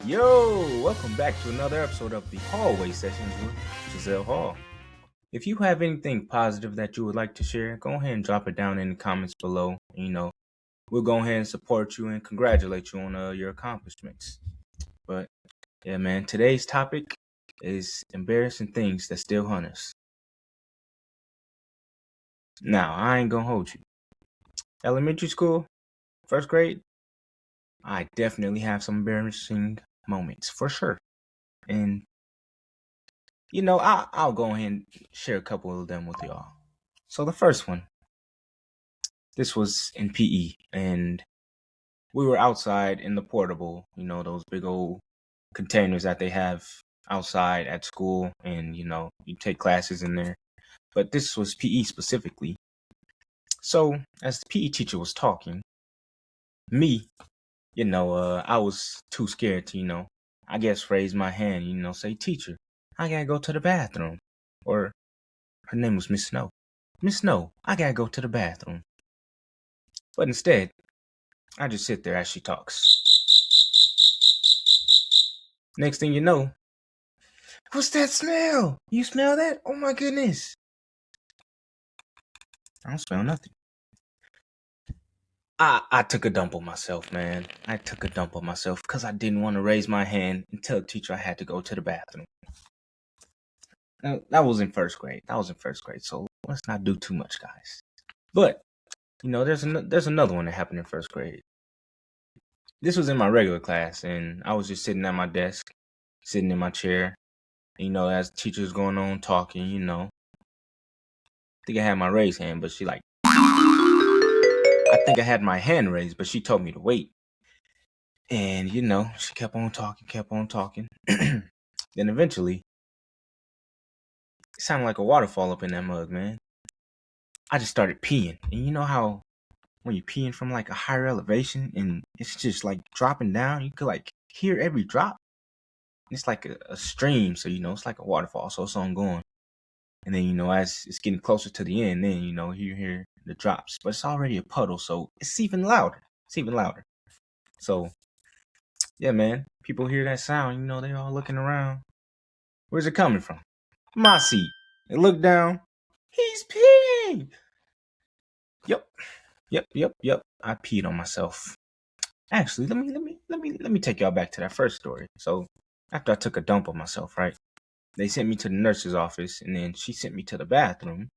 Yo, welcome back to another episode of the Hallway Sessions with Giselle Hall. If you have anything positive that you would like to share, go ahead and drop it down in the comments below. We'll go ahead and support you and congratulate you on your accomplishments. But yeah, man, today's topic is embarrassing things that still haunt us. Now, I ain't gonna hold you. Elementary school, first grade, I definitely have some embarrassing moments for sure. And I'll go ahead and share a couple of them with y'all. So the first one, this was in PE, and we were outside in the portable, those big old containers that they have outside at school, and you take classes in there. But this was PE specifically. So as the PE teacher was talking, me, I was too scared to, I guess raise my hand, say, teacher, I gotta go to the bathroom. Or her name was Miss Snow. Miss Snow, I gotta go to the bathroom. But instead, I just sit there as she talks. Next thing you know, what's that smell? You smell that? Oh my goodness. I don't smell nothing. I took a dump on myself, man. I took a dump on myself because I didn't want to raise my hand and tell the teacher I had to go to the bathroom. Now, that was in first grade. So let's not do too much, guys. But, there's another one that happened in first grade. This was in my regular class, and I was just sitting at my desk, sitting in my chair. As the teacher was going on talking, I think I had my raised hand, but I think I had my hand raised, but she told me to wait. And, she kept on talking. Then eventually, it sounded like a waterfall up in that mug, man. I just started peeing. And you know how when you're peeing from like a higher elevation and it's just like dropping down, you could like hear every drop. It's like a stream, so it's like a waterfall, so it's ongoing. And then, as it's getting closer to the end, then, you hear the drops. But it's already a puddle, so it's even louder. So, yeah, man. People hear that sound, they're all looking around. Where's it coming from? My seat. They look down. He's peeing. Yep. I peed on myself. Actually, let me take y'all back to that first story. So, after I took a dump on myself, right? They sent me to the nurse's office, and then she sent me to the bathroom.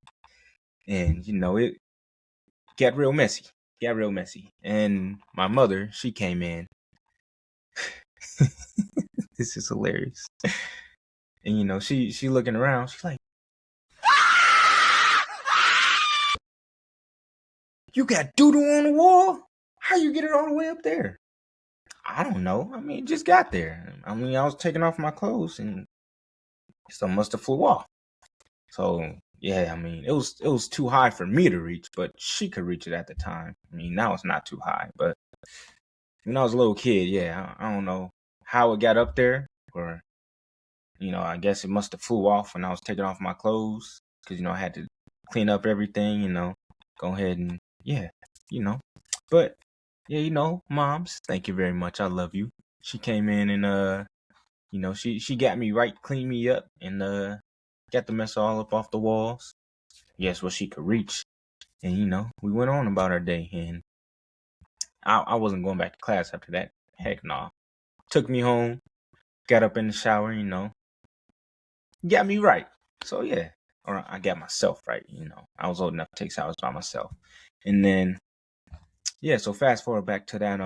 And, it got real messy. And my mother, she came in. This is hilarious. And, she looking around. She's like, you got doo-doo on the wall? How you get it all the way up there? I don't know. I mean, it just got there. I was taking off my clothes, and some must have flew off. So, yeah, it was too high for me to reach, but she could reach it at the time. Now it's not too high, but when I was a little kid, yeah, I don't know how it got up there, or, I guess it must have flew off when I was taking off my clothes, because, I had to clean up everything, go ahead and, yeah, but, yeah, moms, thank you very much. I love you. She came in and, she got me right, cleaned me up, and, got the mess all up off the walls. Yes, what she could reach. And, we went on about our day, and I wasn't going back to class after that. Heck no. Took me home, got up in the shower, got me right. So, yeah. Or I got myself right, I was old enough to take showers by myself. And then, yeah, so fast forward back to that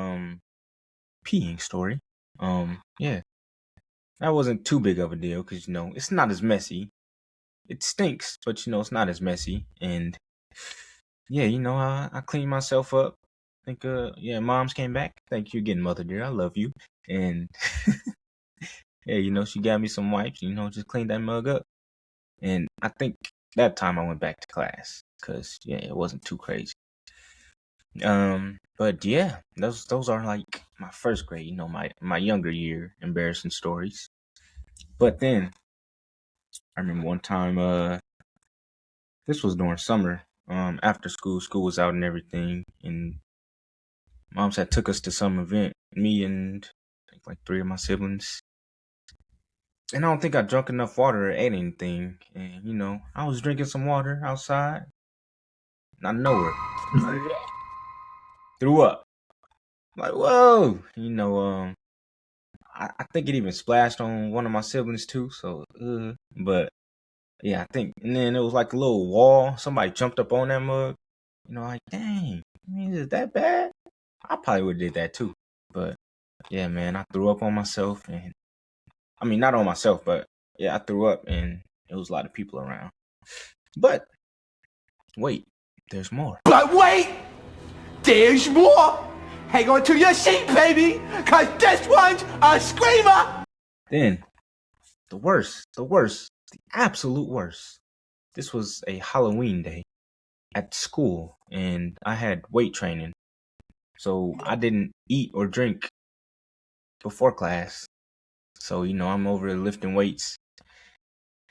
peeing story. Yeah. That wasn't too big of a deal because, it's not as messy. It stinks, but, it's not as messy. And, yeah, I cleaned myself up. I think, yeah, moms came back. Thank you again, mother dear. I love you. And, yeah, she got me some wipes, just cleaned that mug up. And I think that time I went back to class because, yeah, it wasn't too crazy. But yeah, those are like my first grade, my younger year embarrassing stories. But then I remember one time, this was during summer, after school was out and everything, and moms had took us to some event, me and like three of my siblings. And I don't think I drunk enough water or ate anything. And, I was drinking some water outside. And I know her. Threw up. Like, whoa. I think it even splashed on one of my siblings too. So, but yeah, I think. And then it was like a little wall. Somebody jumped up on that mug. Like, dang. I mean, is it that bad? I probably would have did that too. But yeah, man, I threw up on myself. And I mean, not on myself, but yeah, I threw up and it was a lot of people around. But wait, there's more. But wait, there's more. Hang on to your seat, baby, cause this one's a screamer. Then, the absolute worst. This was a Halloween day at school, and I had weight training. So I didn't eat or drink before class. So, I'm over there lifting weights,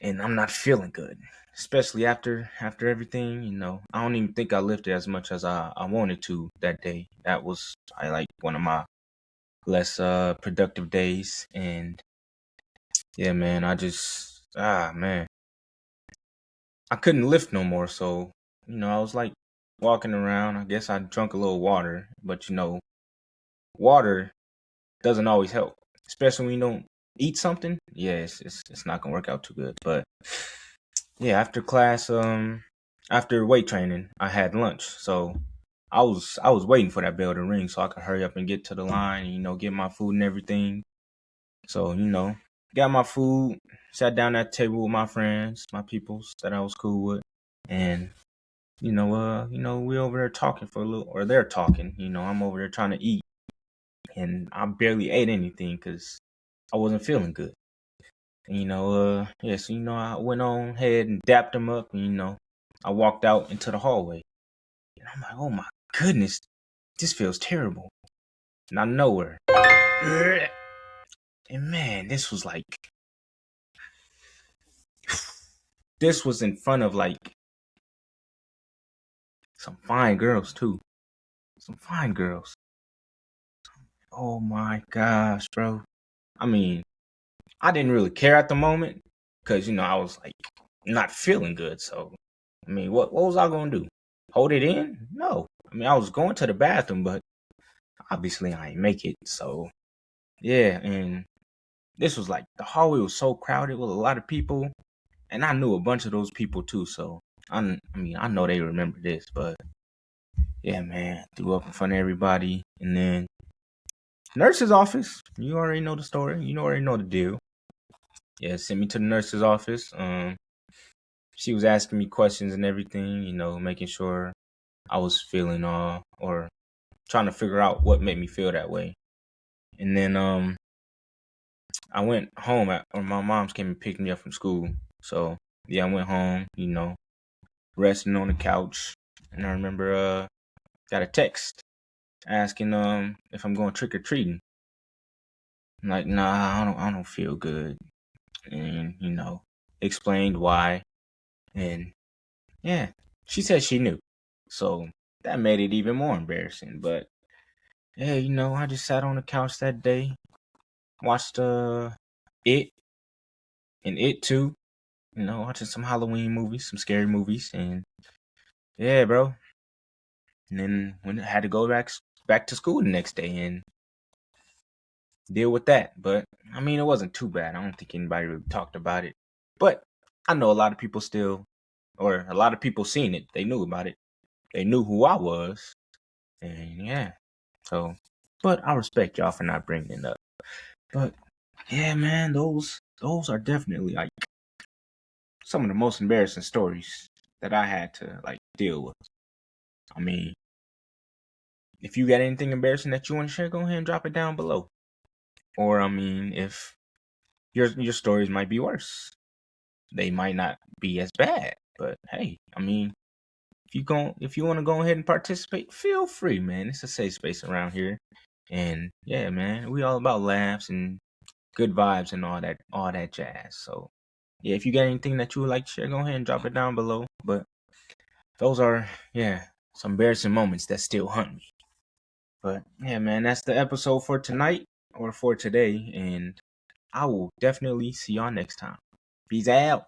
and I'm not feeling good. Especially after everything, I don't even think I lifted as much as I wanted to that day. That was like one of my less productive days. And yeah, man, man, I couldn't lift no more. So, I was like walking around. I guess I drank a little water, but water doesn't always help, especially when you don't eat something. Yeah, it's not gonna work out too good. But yeah, after class, after weight training, I had lunch. So I was waiting for that bell to ring so I could hurry up and get to the line, get my food and everything. So, got my food, sat down at the table with my friends, my peoples that I was cool with. And, we over there talking for a little, or they're talking, I'm over there trying to eat. And I barely ate anything because I wasn't feeling good. And, so, I went on ahead and dapped them up. And, I walked out into the hallway. And I'm like, oh my goodness, this feels terrible. And I know her. And man, this was in front of some fine girls too. Some fine girls. Oh my gosh, bro. I mean, I didn't really care at the moment because, I was not feeling good. So, I mean, what was I going to do? Hold it in? No. I mean, I was going to the bathroom, but obviously I ain't make it. So, yeah. And this was the hallway was so crowded with a lot of people. And I knew a bunch of those people too. So, I know they remember this, but yeah, man, threw up in front of everybody. And then nurse's office. You already know the story. You already know the deal. Yeah, sent me to the nurse's office. She was asking me questions and everything, making sure I was feeling or trying to figure out what made me feel that way. And then I went home or my mom's came and picked me up from school. So yeah, I went home, resting on the couch. And I remember got a text asking if I'm going trick or treating. I'm like, nah, I don't feel good. And, explained why. And yeah, she said she knew. So that made it even more embarrassing. But yeah, I just sat on the couch that day, watched It and It Too, watching some Halloween movies, some scary movies, and yeah, bro. And then when I had to go back to school the next day and deal with that. But I mean, it wasn't too bad. I don't think anybody really talked about it. But I know a lot of people or a lot of people seen it. They knew about it. They knew who I was. And yeah. So, but I respect y'all for not bringing it up. But yeah, man, those are definitely some of the most embarrassing stories that I had to deal with. I mean, if you got anything embarrassing that you want to share, go ahead and drop it down below. Or I mean, if your stories might be worse, they might not be as bad. But hey, I mean, if you want to go ahead and participate, feel free, man. It's a safe space around here. And yeah, man, we all about laughs and good vibes and all that jazz. So yeah, if you got anything that you would like to share, go ahead and drop it down below. But those are some embarrassing moments that still hunt me. But yeah, man, that's the episode for tonight. or for today, and I will definitely see y'all next time. Peace out.